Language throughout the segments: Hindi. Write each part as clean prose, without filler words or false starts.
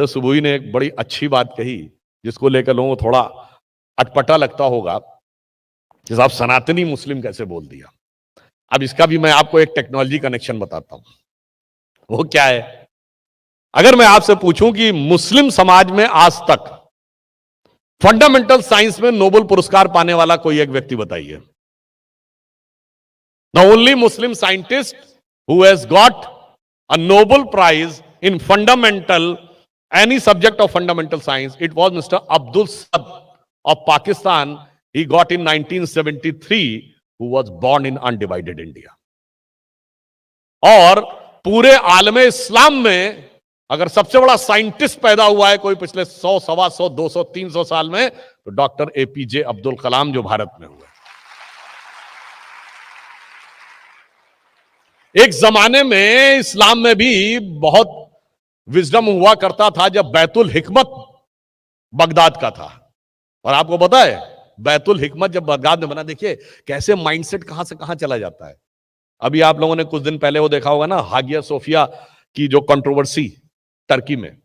तो सुबुई ने एक बड़ी अच्छी बात कही जिसको लेकर लोगों को थोड़ा अटपटा लगता होगा कि साहब सनातनी मुस्लिम कैसे बोल दिया। अब इसका भी मैं आपको एक टेक्नोलॉजी कनेक्शन बताता हूं। वो क्या है? अगर मैं आपसे पूछूं कि मुस्लिम समाज में आज तक फंडामेंटल साइंस में नोबेल पुरस्कार पाने वाला कोई एक व्यक्ति बताइए। The only Muslim scientist who has got a Nobel prize in fundamental any subject of fundamental science, it was Mr. Abdul Sadd of Pakistan. He got in 1973, who was born in undivided India. और पूरे आलमे इस्लाम में अगर सबसे बड़ा साइंटिस्ट पैदा हुआ है कोई पिछले 100, 125, 200, 300 साल में, तो डॉक्टर एपीजे अब्दुल कलाम जो भारत में हुए। एक जमाने में इस्लाम में भी बहुत विजडम हुआ करता था जब बैतुल हिकमत बगदाद का था। और आपको पता है बैतुल हिकमत जब बगदाद में बना, देखिए कैसे माइंडसेट कहां से कहां चला जाता है। अभी आप लोगों ने कुछ दिन पहले वो देखा होगा ना, हागिया सोफिया की जो कंट्रोवर्सी टर्की में।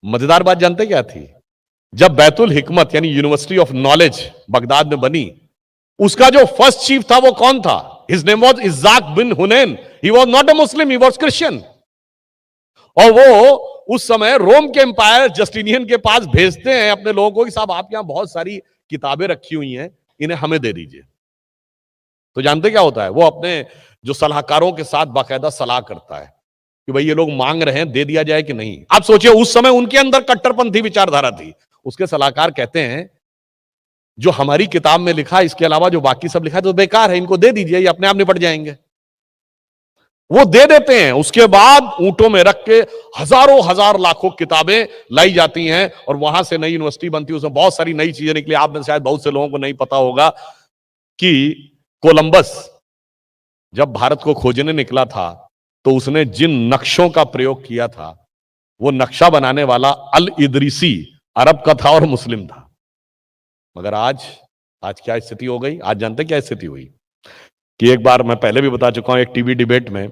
मजेदार बात जानते क्या थी? जब बैतुल हिकमत यानी यूनिवर्सिटी ऑफ नॉलेज बगदाद में बनी, उसका जो फर्स्ट चीफ था वो कौन था? His name was Ishaq bin Hunayn. He was not a Muslim, he was Christian. और वो उस समय रोम के एम्पायर जस्टिनियन के पास भेजते हैं अपने लोगों को कि साहब आप यहां बहुत सारी किताबें रखी हुई हैं, इन्हें हमें दे दीजिए। तो जानते क्या होता है? वो अपने जो सलाहकारों के साथ बाकायदा सलाह करता है कि भाई ये लोग मांग रहे हैं, दे दिया जाए कि नहीं। आप सोचिए उस समय उनके अंदर कट्टरपंथी विचारधारा थी। उसके सलाहकार कहते हैं जो हमारी किताब में लिखा इसके अलावा जो बाकी सब लिखा है तो बेकार है, इनको दे दीजिए, ये अपने आप निपट जाएंगे। वो दे देते हैं। उसके बाद ऊंटों में रख के हजारों हजार लाखों किताबें लाई जाती हैं और वहां से नई यूनिवर्सिटी बनती है। उसमें बहुत सारी नई चीजें निकली। आप में शायद बहुत से लोगों को नहीं पता होगा कि कोलंबस जब भारत को खोजने निकला था तो उसने जिन नक्शों का प्रयोग किया था, वो नक्शा बनाने वाला अल इदरीसी अरब का था और मुस्लिम था। मगर आज क्या स्थिति हो गई? आज जानते क्या स्थिति हुई कि एक बार मैं पहले भी बता चुका हूं, एक टीवी डिबेट में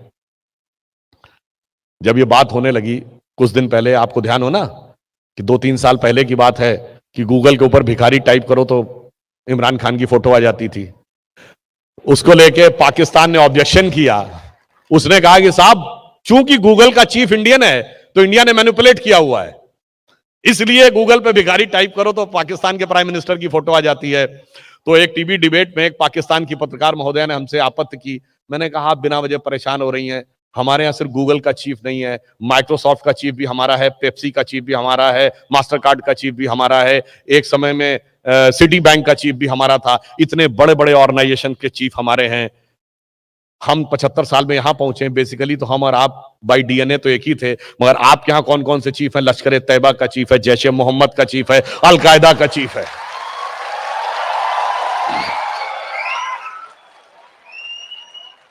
जब ये बात होने लगी कुछ दिन पहले, आपको ध्यान हो ना कि 2-3 साल पहले की बात है कि गूगल के ऊपर भिखारी टाइप करो तो इमरान खान की फोटो आ जाती थी। उसको लेके पाकिस्तान ने ऑब्जेक्शन किया। उसने कहा कि साहब चूंकि गूगल का चीफ इंडियन है तो इंडिया ने मैनिपुलेट किया हुआ है, इसलिए गूगल पे भिखारी टाइप करो तो पाकिस्तान के प्राइम मिनिस्टर की फोटो आ जाती है। तो एक टीवी डिबेट में एक पाकिस्तान की पत्रकार महोदया ने हमसे आपत्ति की। मैंने कहा आप बिना वजह परेशान हो रही हैं, हमारे यहां सिर्फ गूगल का चीफ नहीं है, माइक्रोसॉफ्ट का चीफ भी हमारा है, पेप्सी का चीफ भी हमारा है, मास्टर कार्ड का चीफ भी हमारा है, एक समय में सिटी बैंक का चीफ भी हमारा था। इतने बड़े बड़े ऑर्गेनाइजेशन के चीफ हमारे हैं। हम 75 साल में यहां पहुंचे। बेसिकली तो हम और आप बाई डीएनए तो एक ही थे, मगर आपके यहां कौन कौन से चीफ है? लश्कर तैयबा का चीफ है, जैश ए मोहम्मद का चीफ है, अलकायदा का चीफ है।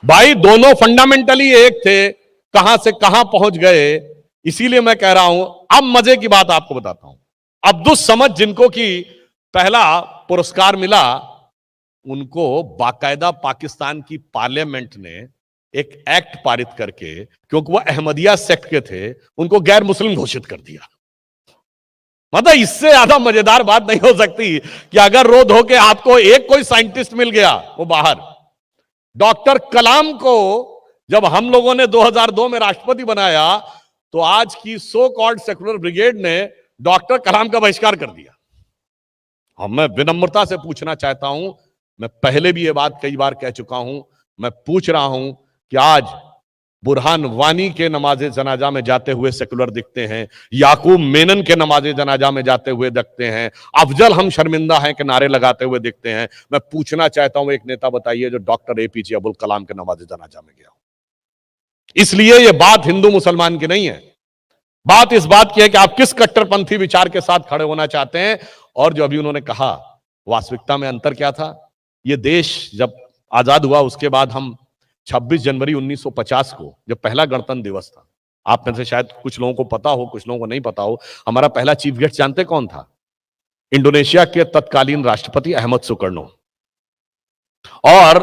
भाई दोनों फंडामेंटली एक थे, कहां से कहां पहुंच गए। इसीलिए मैं कह रहा हूं। अब मजे की बात आपको बताता हूं। अब्दुल समद जिनको की पहला पुरस्कार मिला, उनको बाकायदा पाकिस्तान की पार्लियामेंट ने एक एक्ट पारित करके, क्योंकि वो अहमदिया सेक्ट के थे, उनको गैर मुस्लिम घोषित कर दिया। मतलब इससे ज्यादा मजेदार बात नहीं हो सकती कि अगर रोज होके आपको एक कोई साइंटिस्ट मिल गया वो बाहर। डॉक्टर कलाम को जब हम लोगों ने 2002 में राष्ट्रपति बनाया तो आज की सो कॉल्ड सेकुलर ब्रिगेड ने डॉक्टर कलाम का बहिष्कार कर दिया। अब मैं विनम्रता से पूछना चाहता हूं, मैं पहले भी ये बात कई बार कह चुका हूं, मैं पूछ रहा हूं कि आज बुरहान वानी के नमाजे जनाजा में जाते हुए सेकुलर दिखते हैं, याकूब मेनन के नमाजे जनाजा में जाते हुए दिखते हैं, अफजल हम शर्मिंदा हैं के नारे लगाते हुए दिखते हैं। मैं पूछना चाहता हूं एक नेता बताइए जो डॉक्टर एपीजे अब्दुल कलाम के नमाजे जनाजा में गया। इसलिए यह बात हिंदू मुसलमान की नहीं है, बात इस बात की है कि आप किस कट्टरपंथी विचार के साथ खड़े होना चाहते हैं। और जो अभी उन्होंने कहा, वास्तविकता में अंतर क्या था? यह देश जब आजाद हुआ उसके बाद हम 26 जनवरी 1950 को जब पहला गणतंत्र दिवस था, आप में से शायद कुछ लोगों को पता हो, कुछ लोगों को नहीं पता हो, हमारा पहला चीफ गेस्ट जानते कौन था? इंडोनेशिया के तत्कालीन राष्ट्रपति अहमद सुकर्नो। और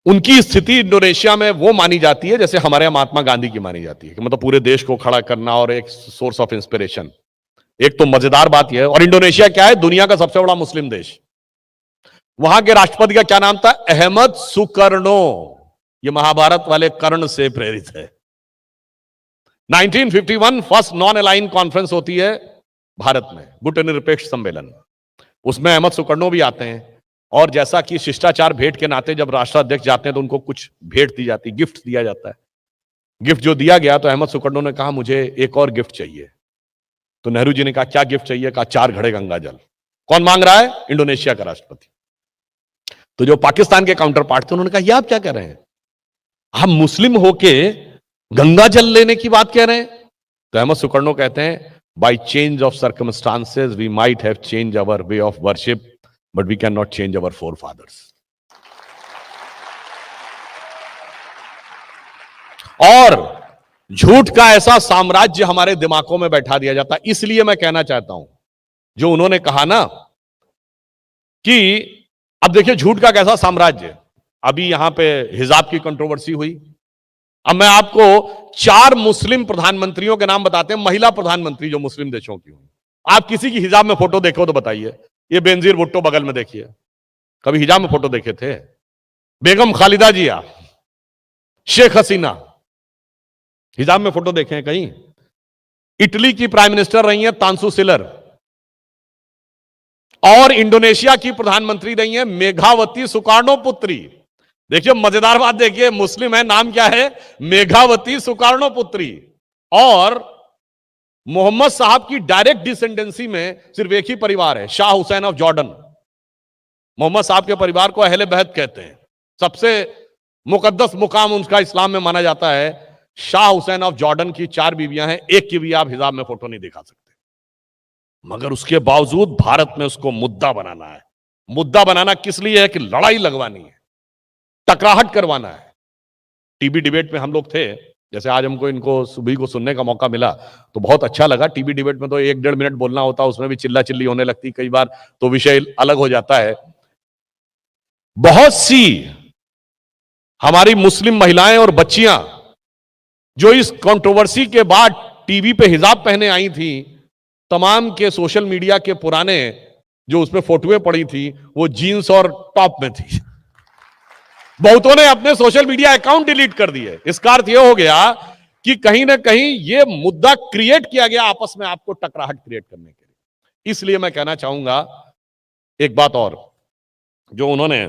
उनकी स्थिति इंडोनेशिया में वो मानी जाती है जैसे हमारे यहाँ महात्मा गांधी की मानी जाती है, कि मतलब पूरे देश को खड़ा करना और एक सोर्स ऑफ इंस्पिरेशन। एक तो मजेदार बात यह है, और इंडोनेशिया क्या है, दुनिया का सबसे बड़ा मुस्लिम देश। वहां के राष्ट्रपति का क्या नाम था, अहमद सुकर्णो। ये महाभारत वाले कर्ण से प्रेरित है। 1951 फर्स्ट नॉन अलाइन कॉन्फ्रेंस होती है भारत में, गुटनिरपेक्ष सम्मेलन। उसमें अहमद सुकर्णो भी आते हैं, और जैसा कि शिष्टाचार भेंट के नाते जब राष्ट्राध्यक्ष जाते हैं तो उनको कुछ भेंट दी जाती है, गिफ्ट दिया जाता है। गिफ्ट जो दिया गया तो अहमद सुकर्णो ने कहा मुझे एक और गिफ्ट चाहिए। तो नेहरू जी ने कहा क्या गिफ्ट चाहिए, कहा 4 घड़े गंगा जल। कौन मांग रहा है, इंडोनेशिया का राष्ट्रपति। तो जो पाकिस्तान के काउंटर पार्ट थे उन्होंने कहा ये आप क्या कह रहे हैं, हम मुस्लिम होके गंगा जल लेने की बात कह रहे हैं। तो अहमद सुकर्णो कहते हैं by change of circumstances we might have change our way of worship but we can not change our forefathers. और झूठ का ऐसा साम्राज्य हमारे दिमागों में बैठा दिया जाता है। इसलिए मैं कहना चाहता हूं, जो उन्होंने कहा ना कि अब देखिए झूठ का कैसा साम्राज्य। अभी यहां पे हिजाब की कंट्रोवर्सी हुई। अब मैं आपको 4 मुस्लिम प्रधानमंत्रियों के नाम बताते हैं, महिला प्रधानमंत्री जो मुस्लिम देशों की हुई। आप किसी की हिजाब में फोटो देखो तो बताइए। ये बेनजीर भुट्टो बगल में देखिए, कभी हिजाब में फोटो देखे थे? बेगम खालिदा जिया, शेख हसीना, हिजाब में फोटो देखे हैं कहीं? इटली की प्राइम मिनिस्टर रही हैं तांसु सिलर, और इंडोनेशिया की प्रधानमंत्री रही हैं मेघावती सुकार्णो पुत्री। देखिए मजेदार बात देखिए, मुस्लिम है, नाम क्या है, मेघावती सुकार्णो पुत्री। और मोहम्मद साहब की डायरेक्ट डिसेंडेंसी में सिर्फ एक ही परिवार है, शाह हुसैन ऑफ जॉर्डन। मोहम्मद साहब के परिवार को अहले बैत कहते हैं। सबसे मुकद्दस मुकाम उनका इस्लाम में माना जाता है। शाह हुसैन ऑफ जॉर्डन की 4 बीवियां हैं, एक की भी आप हिजाब में फोटो नहीं दिखा सकते। मगर उसके बावजूद भारत में उसको मुद्दा बनाना है। मुद्दा बनाना किस लिए है, कि लड़ाई लगवानी है, टकराहट करवाना है। टीबी डिबेट में हम लोग थे, जैसे आज हमको इनको सुबह को सुनने का मौका मिला तो बहुत अच्छा लगा। टीबी डिबेट में तो 1-1.5 मिनट बोलना होता, उसमें भी चिल्ला चिल्ली होने लगती कई बार, तो विषय अलग हो जाता है। बहुत सी हमारी मुस्लिम महिलाएं और बच्चियां जो इस कंट्रोवर्सी के बाद टीवी पे हिजाब पहने आई थी, तमाम के सोशल मीडिया के पुराने जो उसमें फोटोएं पड़ी थी वो जीन्स और टॉप में थी। बहुतों ने अपने सोशल मीडिया अकाउंट डिलीट कर दिए। इसका अर्थ यह हो गया कि कहीं ना कहीं यह मुद्दा क्रिएट किया गया आपस में, आपको टकराहट क्रिएट करने के लिए। इसलिए मैं कहना चाहूंगा एक बात और, जो उन्होंने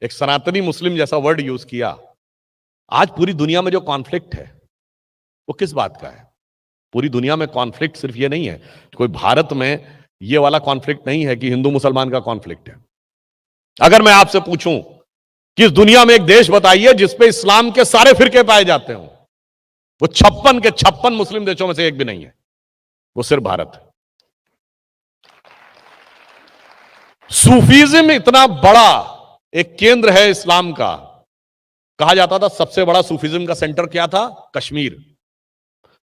एक सनातनी मुस्लिम जैसा वर्ड यूज किया। आज पूरी दुनिया में जो कॉन्फ्लिक्ट है वो किस बात का है? पूरी दुनिया में कॉन्फ्लिक्ट सिर्फ ये नहीं है, कोई भारत में ये वाला कॉन्फ्लिक्ट नहीं है कि हिंदू मुसलमान का कॉन्फ्लिक्ट है। अगर मैं आपसे पूछूं कि इस दुनिया में एक देश बताइए जिसपे इस्लाम के सारे फिरके पाए जाते हो, वो 56 के 56 मुस्लिम देशों में से एक भी नहीं है, वो सिर्फ भारत है। सूफीज्म इतना बड़ा एक केंद्र है इस्लाम का। कहा जाता था सबसे बड़ा सूफीज्म का सेंटर क्या था? कश्मीर।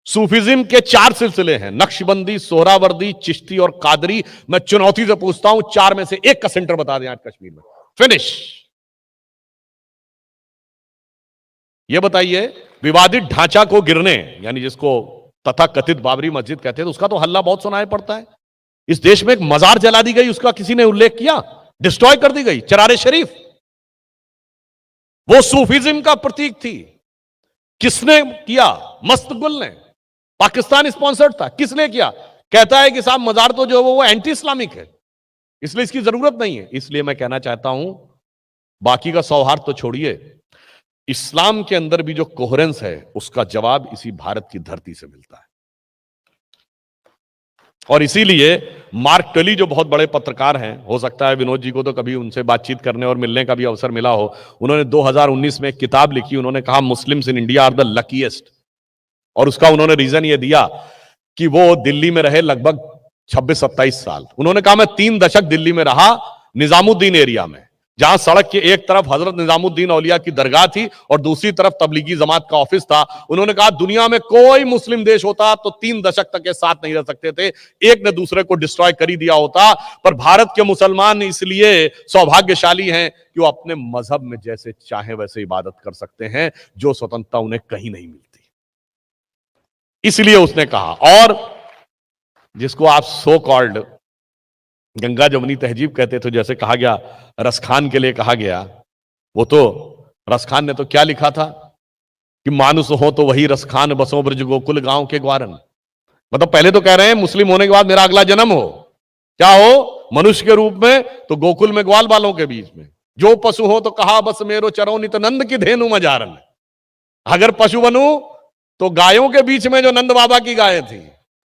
सूफीज्म के 4 सिलसिले हैं, नक्शबंदी, सोहरावर्दी, चिश्ती और कादरी। मैं चुनौती से पूछता हूं 4 में से एक का सेंटर बता दें आज कश्मीर में। फिनिश। यह बताइए, विवादित ढांचा को गिरने, यानी जिसको तथा कथित बाबरी मस्जिद कहते हैं, तो उसका तो हल्ला बहुत सुनाई पड़ता है। इस देश में एक मजार जला दी गई, उसका किसी ने उल्लेख किया? डिस्ट्रॉय कर दी गई चरारे शरीफ। वो सूफीज्म का प्रतीक थी। किसने किया? मस्तगुल ने। पाकिस्तान स्पॉन्सर्ड था। किसने किया? कहता है कि साहब मजार तो जो वो एंटी इस्लामिक है, इसलिए इसकी जरूरत नहीं है। इसलिए मैं कहना चाहता हूं, बाकी का सौहार्द तो छोड़िए, इस्लाम के अंदर भी जो कोहेरेंस है उसका जवाब इसी भारत की धरती से मिलता है। और इसीलिए मार्क टली जो बहुत बड़े पत्रकार हैं, हो सकता है विनोद जी को तो कभी उनसे बातचीत करने और मिलने का भी अवसर मिला हो, उन्होंने 2019 में एक किताब लिखी। उन्होंने कहा Muslims in India are the luckiest, और उसका उन्होंने रीजन ये दिया कि वो दिल्ली में रहे लगभग 26-27 साल। उन्होंने कहा मैं 3 दशक दिल्ली में रहा, निजामुद्दीन एरिया में, जहां सड़क के एक तरफ हजरत निजामुद्दीन औलिया की दरगाह थी और दूसरी तरफ तबलीगी जमात का ऑफिस था। उन्होंने कहा दुनिया में कोई मुस्लिम देश होता तो 3 दशक तक के साथ नहीं रह सकते थे, एक ने दूसरे को डिस्ट्रॉय कर ही दिया होता। पर भारत के मुसलमान इसलिए सौभाग्यशाली हैं कि वो अपने मजहब में जैसे चाहे वैसे इबादत कर सकते हैं, जो स्वतंत्रता उन्हें कहीं नहीं मिलती। इसलिए उसने कहा, और जिसको आप सो कॉल्ड गंगा जमुनी तहजीब कहते थे, जैसे कहा गया रसखान के लिए कहा गया, वो तो रसखान ने तो क्या लिखा था कि मानुस हो तो वही रसखान, बसों ब्रज गोकुल गांव के ग्वारन। मतलब पहले तो कह रहे हैं मुस्लिम होने के बाद मेरा अगला जन्म हो, क्या हो, मनुष्य के रूप में, तो गोकुल में ग्वाल बालों के बीच में। जो पशु हो तो कहा बस मेरो चरो नित नंद की धेनु मजारन। अगर पशु बनूं तो गायों के बीच में जो नंद बाबा की गायें थी,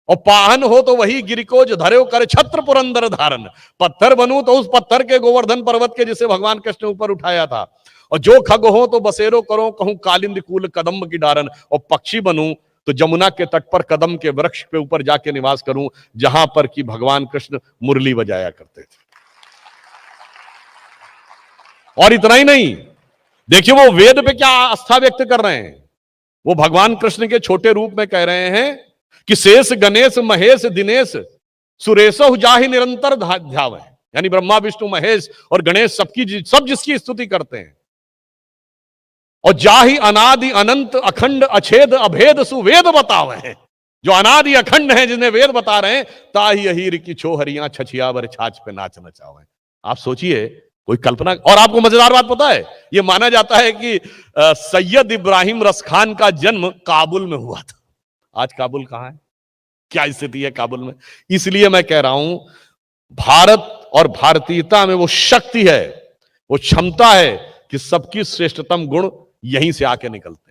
और पाहन हो तो वही गिरिकोज धरे कर छत्र पुरंदर धारण। पत्थर बनूं तो उस पत्थर के गोवर्धन पर्वत के जिसे भगवान कृष्ण ने ऊपर उठाया था। और जो खग हो तो बसेरो करो कहूं कालिंद कूल कदम्ब की डारन। और पक्षी बनूं तो जमुना के तट पर कदम के वृक्ष पे ऊपर जाके निवास करूं, जहां पर कि भगवान कृष्ण मुरली बजाया करते थे। और इतना ही नहीं, देखिए वो वेद पे क्या आस्था व्यक्त कर रहे हैं। वो भगवान कृष्ण के छोटे रूप में कह रहे हैं कि शेष गणेश महेश दिनेश सुरेश जाहि निरंतर ध्यावे। यानी ब्रह्मा विष्णु महेश और गणेश सब जिसकी स्तुति करते हैं। और जाहि अनादि अनंत अखंड अछेद अभेद सुवेद बतावे। जो अनादि अखंड है, जिन्हें वेद बता रहे हैं, ताहि अहीर की छोहरियां छछियावर छाछ पे नाच नचावे। आप सोचिए, कोई कल्पना। और आपको मजेदार बात पता है, यह माना जाता है कि सैयद इब्राहिम रसखान का जन्म काबुल में हुआ था। आज काबुल कहां है, क्या स्थिति है काबुल में। इसलिए मैं कह रहा हूं, भारत और भारतीयता में वो शक्ति है, वो क्षमता है कि सबकी श्रेष्ठतम गुण यहीं से आके निकलते हैं।